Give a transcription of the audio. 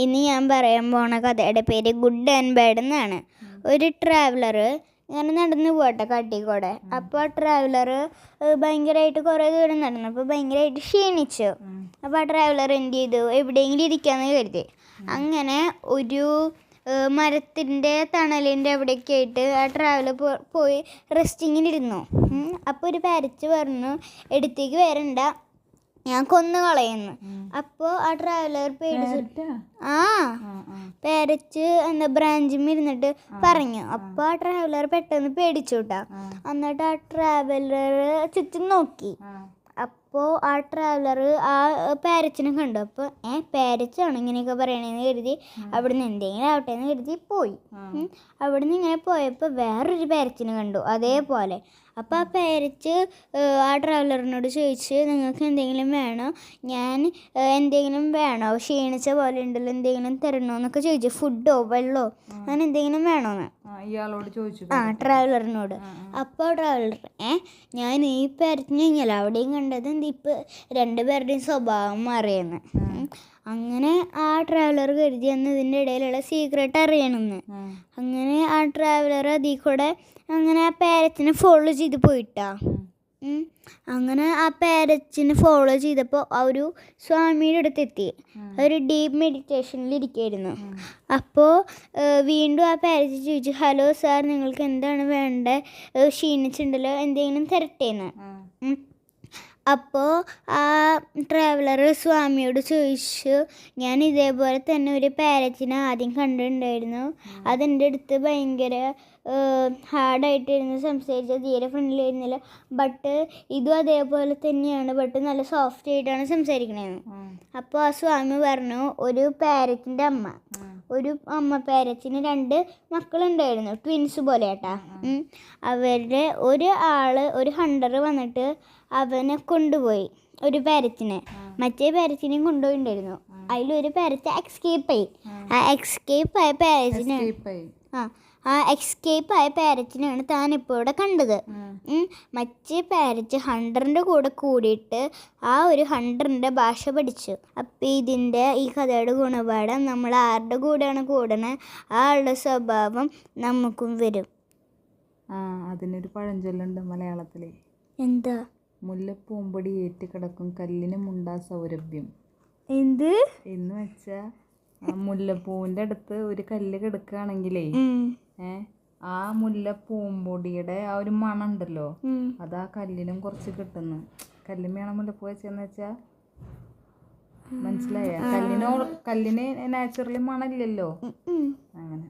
ഇനി ഞാൻ പറയാൻ പോണ കഥയുടെ പേര് ഗുഡ് ആൻഡ് ബാഡ് എന്നാണ്. ഒരു ട്രാവലർ ഇങ്ങനെ നടന്നു പോട്ടെ കാട്ടിക്കൂടെ. അപ്പോൾ ആ ട്രാവലർ ഭയങ്കരമായിട്ട് കുറേ ദൂരം നടന്നു. അപ്പോൾ ഭയങ്കരമായിട്ട് ക്ഷീണിച്ചു. അപ്പോൾ ആ ട്രാവലർ എന്ത് ചെയ്തു, എവിടെയെങ്കിലും ഇരിക്കാമെന്ന് കരുതി. അങ്ങനെ ഒരു മരത്തിൻ്റെ തണലിൻ്റെ അവിടേക്ക് ആയിട്ട് ആ ട്രാവലർ പോയി റെസ്റ്റിങ്ങിനിരുന്നു. അപ്പോൾ ഒരു പാരറ്റ് പറഞ്ഞു, എടുത്തേക്ക് വരണ്ട, ഞാൻ കൊന്നു കളയുന്നു. അപ്പോൾ ആ ട്രാവലർ പേടിച്ചിട്ട് പാരറ്റ് ബ്രാഞ്ചിൽ ഇരുന്നിട്ട് പറഞ്ഞു. അപ്പോൾ ആ ട്രാവലർ പെട്ടെന്ന് പേടിച്ചു കേട്ടോ. എന്നിട്ട് ആ ട്രാവലർ ചുറ്റും നോക്കി. അപ്പോൾ ആ ട്രാവലർ ആ പാരറ്റിനെ കണ്ടു. അപ്പോൾ പാരറ്റാണ് ഇങ്ങനെയൊക്കെ പറയണേന്ന് കരുതി അവിടുന്ന് എന്തെങ്കിലും ആവട്ടെ എന്ന് കരുതി പോയി. അവിടുന്ന് ഇങ്ങനെ പോയപ്പോൾ വേറൊരു പാരറ്റിനെ കണ്ടു അതേപോലെ. അപ്പോൾ ആ പാരറ്റ് ആ ട്രാവലറിനോട് ചോദിച്ച്, നിങ്ങൾക്ക് എന്തെങ്കിലും വേണോ, ഞാൻ എന്തെങ്കിലും വേണോ, ക്ഷീണിച്ച പോലെ ഉണ്ടല്ലോ, എന്തെങ്കിലും തരണോ എന്നൊക്കെ ചോദിച്ചു. ഫുഡോ വെള്ളമോ അങ്ങനെ എന്തെങ്കിലും വേണോന്ന് ഇയാളോട് ചോദിച്ചു. ട്രാവലറിനോട്. അപ്പോൾ ട്രാവലർ ഞാൻ ഈ പാരറ്റിനെ കഴിഞ്ഞാൽ അവിടെയും കണ്ടത് എന്ത് ഇപ്പം രണ്ടുപേരുടെയും സ്വഭാവം മാറിയെന്ന്. അങ്ങനെ ആ ട്രാവലർ കരുതി അന്ന് ഇതിൻ്റെ ഇടയിലുള്ള സീക്രട്ട് അറിയണമെന്ന്. അങ്ങനെ ആ ട്രാവലർ അതിൽ കൂടെ അങ്ങനെ ആ പാരറ്റിനെ ഫോളോ ചെയ്ത് പോയിട്ടാ. അങ്ങനെ ആ പാരറ്റിനെ ഫോളോ ചെയ്തപ്പോൾ ആ ഒരു സ്വാമിയുടെ അടുത്തെത്തി. ഒരു ഡീപ്പ് മെഡിറ്റേഷനിൽ ഇരിക്കുകയായിരുന്നു. അപ്പോൾ വീണ്ടും ആ പാരറ്റ് ചോദിച്ചു, ഹലോ സാർ, നിങ്ങൾക്ക് എന്താണ് വേണ്ടത്, ക്ഷീണിച്ചിട്ടുണ്ടല്ലോ, എന്തെങ്കിലും തരട്ടേന്ന്. അപ്പോൾ ആ ട്രാവലർ സ്വാമിയോട് ചോദിച്ചു, ഞാൻ ഇതേപോലെ തന്നെ ഒരു പാരറ്റിനെ ആദ്യം കണ്ടിട്ടുണ്ടായിരുന്നു. അതെൻ്റെ അടുത്ത് ഭയങ്കര ഹാർഡായിട്ടിരുന്ന് സംസാരിച്ചത്, തീരെ ഫ്രണ്ട്ലിയായിരുന്നില്ല. ബട്ട് ഇതും അതേപോലെ തന്നെയാണ്, ബട്ട് നല്ല സോഫ്റ്റ് ആയിട്ടാണ് സംസാരിക്കണേന്ന്. അപ്പോൾ ആ സ്വാമി പറഞ്ഞു, ഒരു പാരറ്റിൻ്റെ ഒരു അമ്മ പാരറ്റിന് 2 മക്കളുണ്ടായിരുന്നു, ട്വിൻസ് പോലെ കേട്ടാ. അവരുടെ ഒരു ഹണ്ടർ വന്നിട്ട് അവനെ കൊണ്ടുപോയി, ഒരു പാരറ്റിനെ. മറ്റേ പാരറ്റിനെയും കൊണ്ടുപോയിട്ടുണ്ടായിരുന്നു. അതിലൊരു പാരറ്റ് എക്സ്കേപ്പായി. ആ എക്സ്കേപ്പ് ആയ പാരറ്റിനെയാണ് താൻ ഇപ്പോൾ ഇവിടെ കണ്ടത്. മറ്റേ പാരറ്റ് ഹണ്ടറിൻ്റെ കൂടെ കൂടിയിട്ട് ആ ഒരു ഹണ്ടറിൻ്റെ ഭാഷ പഠിച്ചു. അപ്പം ഈ കഥയുടെ ഗുണപാഠം, നമ്മൾ ആരുടെ കൂടെയാണ് കൂടണേ ആ ആളുടെ സ്വഭാവം നമുക്കും വരും. അതിനൊരു പഴഞ്ചൊല്ലുണ്ട് മലയാളത്തിൽ. എന്താ? മുല്ലപ്പൂമ്പൊടി ഏറ്റ് കിടക്കും കല്ലിനും ഉണ്ടാ സൗരഭ്യം. എന്ത് എന്ന് വെച്ചാൽ മുല്ലപ്പൂവിൻ്റെ അടുത്ത് ഒരു കല്ല് കിടക്കുകയാണെങ്കിലേ ആ മുല്ലപ്പൂമ്പൊടിയുടെ ആ ഒരു മണം ഉണ്ടല്ലോ, അത് ആ കല്ലിനും കുറച്ച് കിട്ടുന്നു. കല്ലുമ്മയാണ് മുല്ലപ്പൂ വെച്ചെന്ന് വെച്ചാൽ മനസ്സിലായ? കല്ലിന് നാച്ചുറലി മണമില്ലല്ലോ അങ്ങനെ.